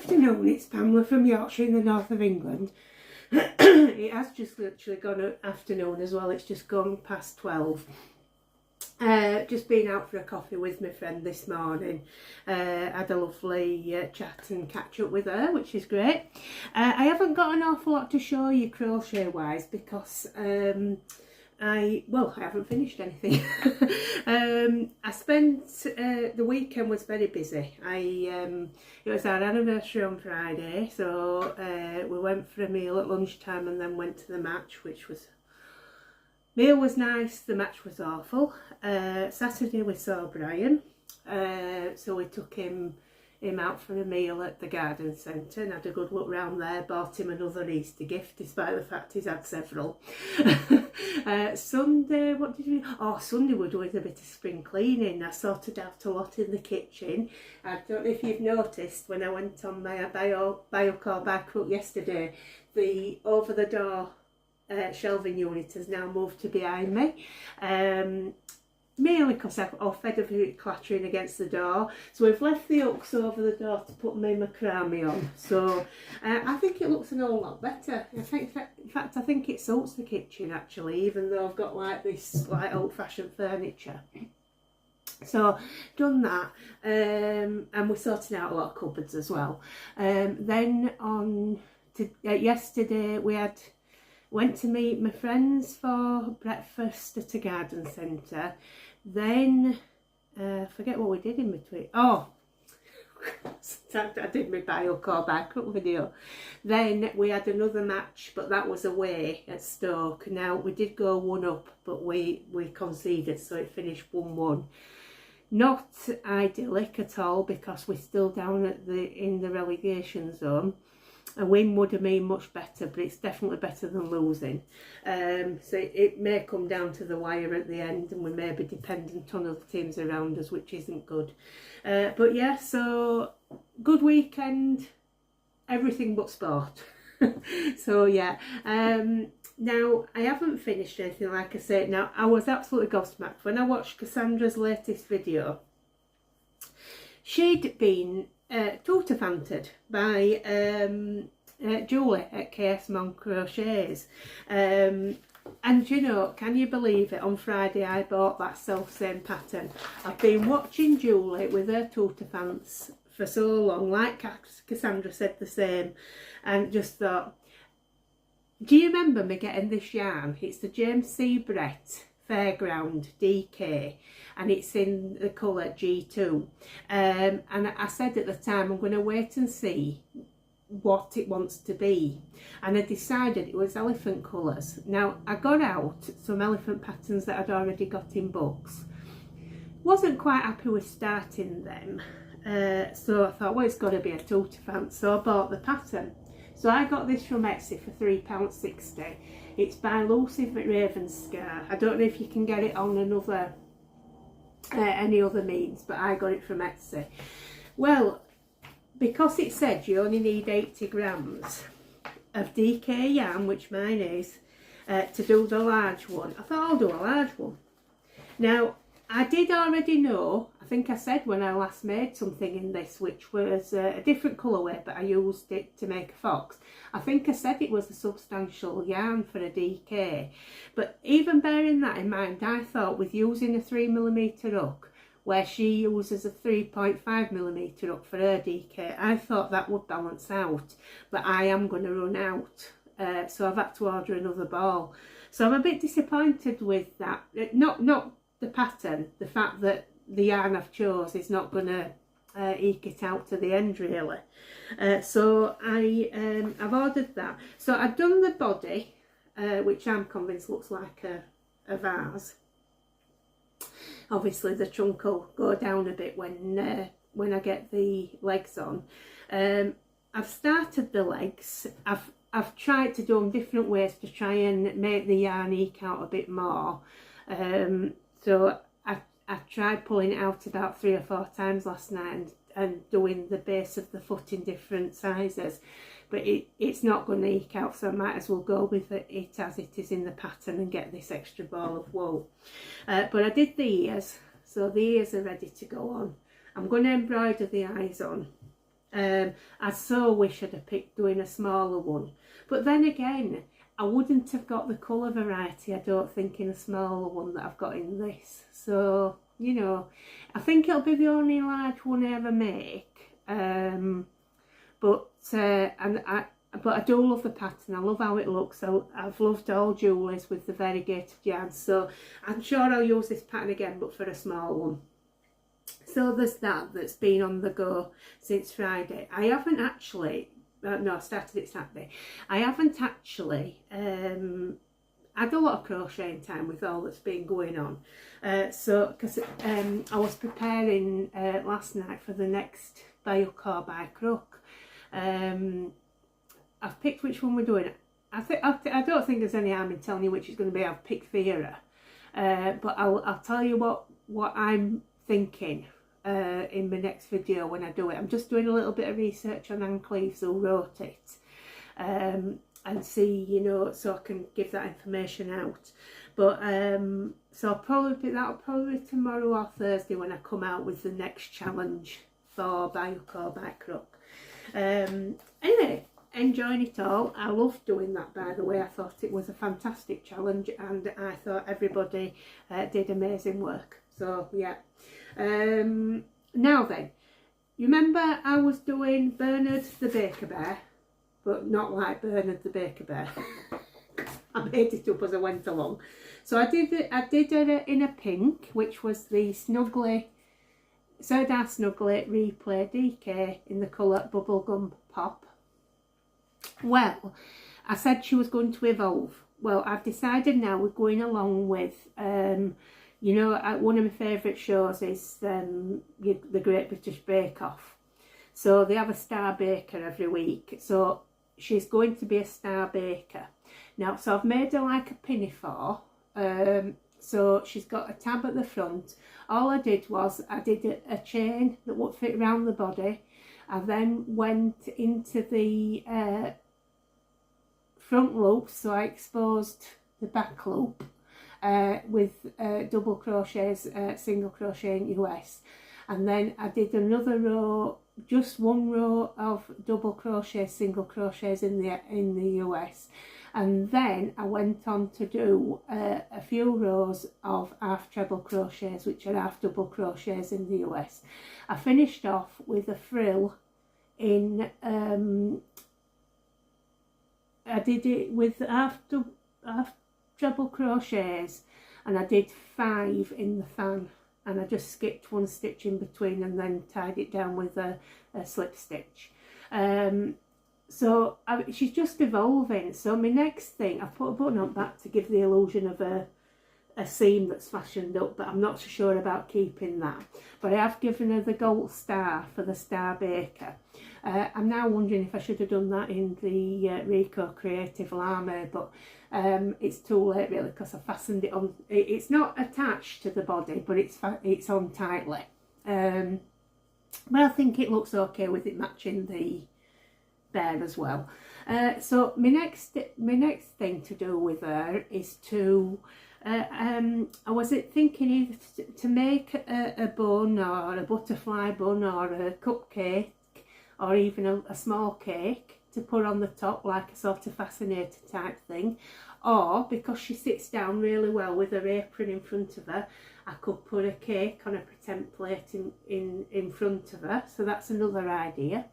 afternoon, it's Pamela from Yorkshire in the north of England. It has just literally gone afternoon as well, it's just gone past 12. Just been out for a coffee with my friend this morning. Had a lovely chat and catch up with her, which is great. I haven't got an awful lot to show you crochet wise because I haven't finished anything. I spent the weekend was very busy. It was our anniversary on Friday, so we went for a meal at lunchtime and then went to the match, which was meal was nice, the match was awful. Saturday we saw Brian, so we took him out for a meal at the garden centre and had a good look round there, bought him another Easter gift despite the fact he's had several. Sunday, what did we do? Oh, Sunday we're doing a bit of spring cleaning. I sorted out a lot in the kitchen. I don't know if you've noticed when I went on my BioCore by Crook yesterday, the over the door shelving unit has now moved to behind me. Mainly because I'm fed of it clattering against the door. So we've left the hooks over the door to put my macrame on. So I think it looks an whole lot better. In fact, I think it suits the kitchen actually, even though I've got like this like old-fashioned furniture. So done that, and we're sorting out a lot of cupboards as well. Then on yesterday went to meet my friends for breakfast at a garden centre. Then, forget what we did in between. Oh, I did my BioCore by Crook video. Then we had another match, but that was away at Stoke. Now, we did go 1-up, but we conceded, so it finished 1-1. Not idyllic at all, because we're still down at in the relegation zone. A win would have been much better, but it's definitely better than losing. So it may come down to the wire at the end, and we may be dependent on other teams around us, which isn't good. But yeah, so good weekend, everything but sport. So yeah, now I haven't finished anything, like I said. Now I was absolutely gobsmacked when I watched Cassandra's latest video. She'd been Tooterphanted by Julie at KS Mon Crochets, and you know, can you believe it, on Friday I bought that self-same pattern. I've been watching Julie with her Tooterphants for so long, like Cassandra said the same, and just thought, do you remember me getting this yarn? It's the James C. Brett Fairground DK, and it's in the colour G2, and I said at the time I'm going to wait and see what it wants to be, and I decided it was elephant colours. Now I got out some elephant patterns that I'd already got in books, wasn't quite happy with starting them, so I thought, well, it's got to be a Tooterphant, so I bought the pattern. So I got this from Etsy for £3.60. It's by Lucy Ravenscar. I don't know if you can get it on another any other means, but I got it from Etsy. Well, because it said you only need 80 grams of DK yarn, which mine is, to do the large one, I thought I'll do a large one. Now, I did already know, I think I said when I last made something in this, which was a different colourway, but I used it to make a fox. I think I said it was a substantial yarn for a DK. But even bearing that in mind, I thought with using a 3mm hook, where she uses a 3.5mm hook for her DK, I thought that would balance out. But I am going to run out, so I've had to order another ball. So I'm a bit disappointed with that. Not the pattern, the fact that the yarn I've chose is not going to eke it out to the end really. So I've ordered that. So I've done the body, which I'm convinced looks like a vase. Obviously the trunk will go down a bit when I get the legs on. I've started the legs. I've tried to do them different ways to try and make the yarn eke out a bit more. So I tried pulling it out about 3 or 4 times last night and doing the base of the foot in different sizes, but it's not going to eke out, so I might as well go with it as it is in the pattern and get this extra ball of wool. But I did the ears, so the ears are ready to go on. I'm going to embroider the eyes on, I so wish I'd have picked doing a smaller one, but then again, I wouldn't have got the colour variety, I don't think, in a smaller one that I've got in this. So, you know, I think it'll be the only large one I ever make. But I do love the pattern. I love how it looks. I've loved all Julie's with the variegated yarns, so I'm sure I'll use this pattern again, but for a small one. So there's that's been on the go since Friday. I haven't actually, no, I started it Saturday. I haven't actually had a lot of crocheting time with all that's been going on. So, because I was preparing last night for the next by hook or by crook. I've picked which one we're doing. I don't think there's any harm in telling you which is going to be. I've picked Vera, but I'll tell you what I'm thinking in my next video when I do it. I'm just doing a little bit of research on Anne Cleves, who wrote it, and see, you know, so I can give that information out. But so that'll probably be tomorrow or Thursday when I come out with the next challenge for by hook or by crook. Anyway, enjoying it all. I loved doing that, by the way. I thought it was a fantastic challenge, and I thought everybody did amazing work. So yeah. Now then, you remember I was doing Bernard the Baker Bear, but not like Bernard the Baker Bear. I made it up as I went along. So I did it in a pink, which was the Snuggly, Serdar Snuggly Replay DK in the colour Bubblegum Pop. Well, I said she was going to evolve. Well, I've decided now we're going along with, you know, one of my favourite shows is the Great British Bake Off. So they have a star baker every week. So she's going to be a star baker. Now, so I've made her like a pinafore. So she's got a tab at the front. All I did was I did a chain that would fit around the body. I then went into the front loop, so I exposed the back loop with double crochets, single crochet in US, and then I did another row, just one row of double crochet, single crochets in the US, and then I went on to do a few rows of half treble crochets, which are half double crochets in the US. I finished off with a frill in I did it with half treble crochets, and I did 5 in the fan, and I just skipped one stitch in between and then tied it down with a slip stitch. So she's just evolving. So my next thing, I put a button on back to give the illusion of a seam that's fashioned up, but I'm not so sure about keeping that. But I have given her the gold star for the Star Baker. I'm now wondering if I should have done that in the Rico Creative Lame, but it's too late really, because I fastened it on. It's not attached to the body, but it's on tightly. But I think it looks okay with it matching the bear as well. So my next thing to do with her is to I was thinking either to make a bun or a butterfly bun or a cupcake or even a small cake to put on the top, like a sort of fascinator type thing, or because she sits down really well with her apron in front of her, I could put a cake on a pretend plate in front of her. So that's another idea.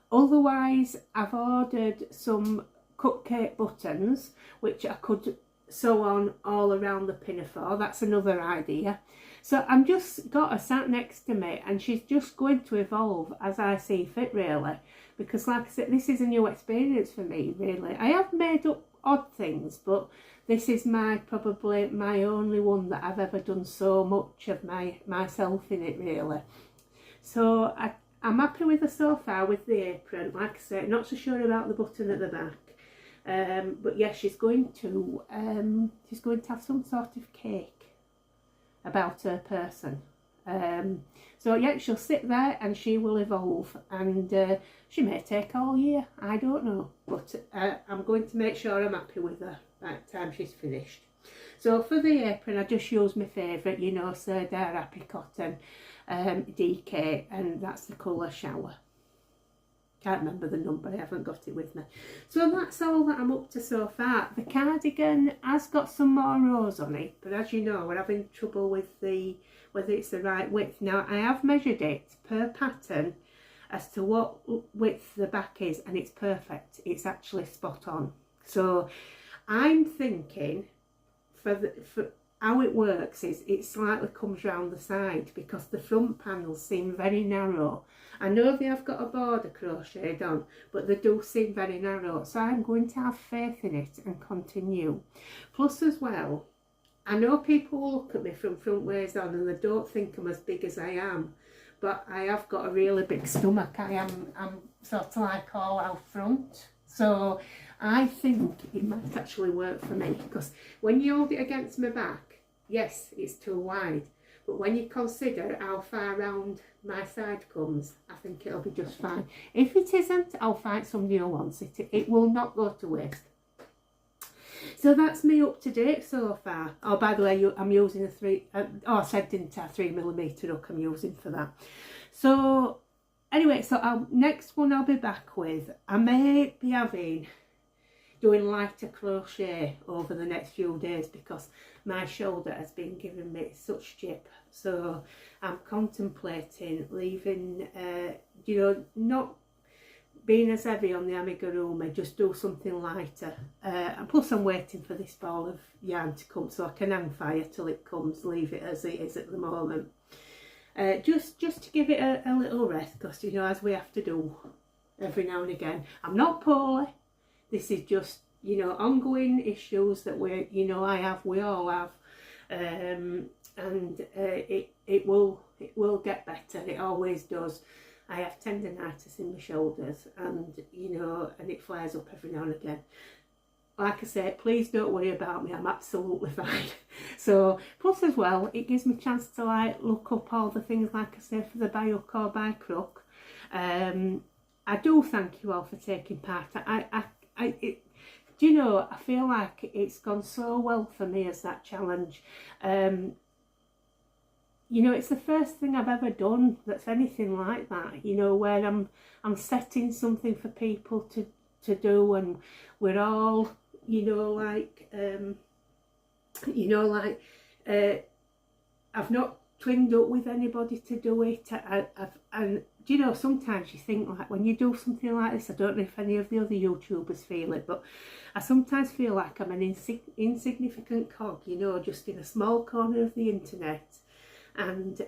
Otherwise, I've ordered some cupcake buttons which I could sew on all around the pinafore. That's another idea. So I'm just got her sat next to me, and she's just going to evolve as I see fit really, because like I said, this is a new experience for me really. I have made up odd things, but this is probably my only one that I've ever done so much of myself in it really. So I'm happy with her so far with the apron. Like I said, not so sure about the button at the back. But yeah, she's going to have some sort of cake about her person. So yeah, she'll sit there and she will evolve, and she may take all year, I don't know, but I'm going to make sure I'm happy with her by the time she's finished. So for the apron, I just use my favourite, you know, Serdar Happy Cotton DK, and that's the colour Shower. Can't remember the number, I haven't got it with me. So that's all that I'm up to so far. The cardigan has got some more rows on it, but as you know, we're having trouble with whether it's the right width. Now I have measured it per pattern as to what width the back is, and it's perfect. It's actually spot on. So I'm thinking for how it works is it slightly comes round the side, because the front panels seem very narrow. I know they have got a border crocheted on, but they do seem very narrow, so I'm going to have faith in it and continue. Plus as well, I know people will look at me from front ways on and they don't think I'm as big as I am, but I have got a really big stomach. I'm sort of like all out front, so I think it might actually work for me, because when you hold it against my back, yes, it's too wide, but when you consider how far round my side comes, I think it'll be just fine. If it isn't, I'll find somebody who wants it. It will not go to waste. So that's me up to date so far. Oh, by the way, I'm using I said, didn't I, 3mm hook I'm using for that. So anyway, so next one I'll be back with, I may be doing lighter crochet over the next few days, because my shoulder has been giving me such jip. So I'm contemplating leaving, you know, not being as heavy on the amigurumi, just do something lighter. And plus I'm waiting for this ball of yarn to come, so I can hang fire till it comes, leave it as it is at the moment. Just to give it a little rest, because, you know, as we have to do every now and again. I'm not poorly. This is just, you know, ongoing issues that we all have, and it will get better. It always does. I have tendinitis in my shoulders, and you know, and it flares up every now and again. Like I said, please don't worry about me. I'm absolutely fine. So, plus as well, it gives me a chance to like look up all the things, like I say, for the by hook or by crook. I do thank you all for taking part. Do you know, I feel like it's gone so well for me as that challenge. You know, it's the first thing I've ever done that's anything like that, you know, where I'm setting something for people to do, and we're all, you know, like, I've not twinned up with anybody to do it. And do you know, sometimes you think, like, when you do something like this, I don't know if any of the other YouTubers feel it, but I sometimes feel like I'm an insignificant cog, you know, just in a small corner of the internet. And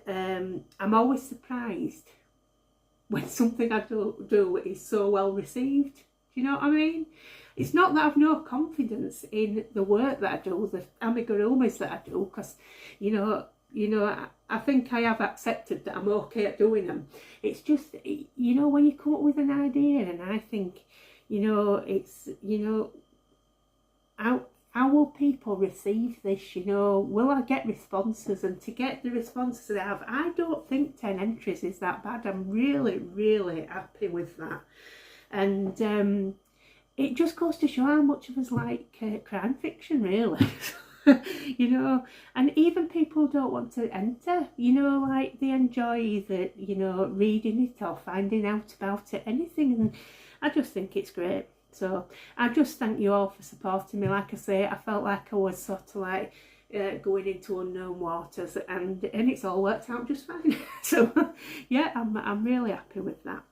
I'm always surprised when something I do is so well received. Do you know what I mean? It's not that I've no confidence in the work that I do, the amigurumis that I do, because, you know, I think I have accepted that I'm okay at doing them. It's just, you know, when you come up with an idea, and I think, you know, it's, you know, how will people receive this, you know? Will I get responses? And to get the responses that I have, I don't think 10 entries is that bad. I'm really, really happy with that. And it just goes to show how much of us like crime fiction, really. You know, and even people who don't want to enter, you know, like they enjoy the, you know, reading it or finding out about it, anything, and I just think it's great. So I just thank you all for supporting me. Like I say, I felt like I was sort of like going into unknown waters, and it's all worked out just fine. So yeah, I'm really happy with that.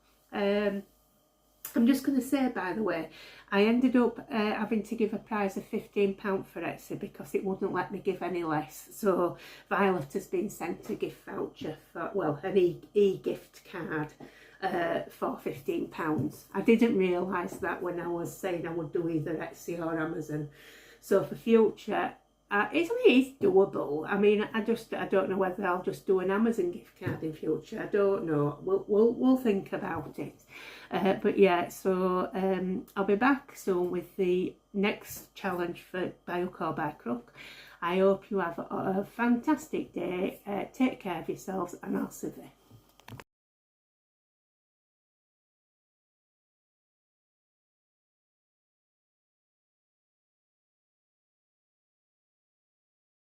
I'm just going to say, by the way, I ended up having to give a prize of £15 for Etsy because it wouldn't let me give any less. So Violet has been sent a gift voucher for, well, an e-gift card for £15. I didn't realise that when I was saying I would do either Etsy or Amazon. So for future, it's doable. I mean, I don't know whether I'll just do an Amazon gift card in future. I don't know. We'll think about it. But yeah, so I'll be back soon with the next challenge for by hook or by crook. I hope you have a fantastic day. Take care of yourselves, and I'll see you.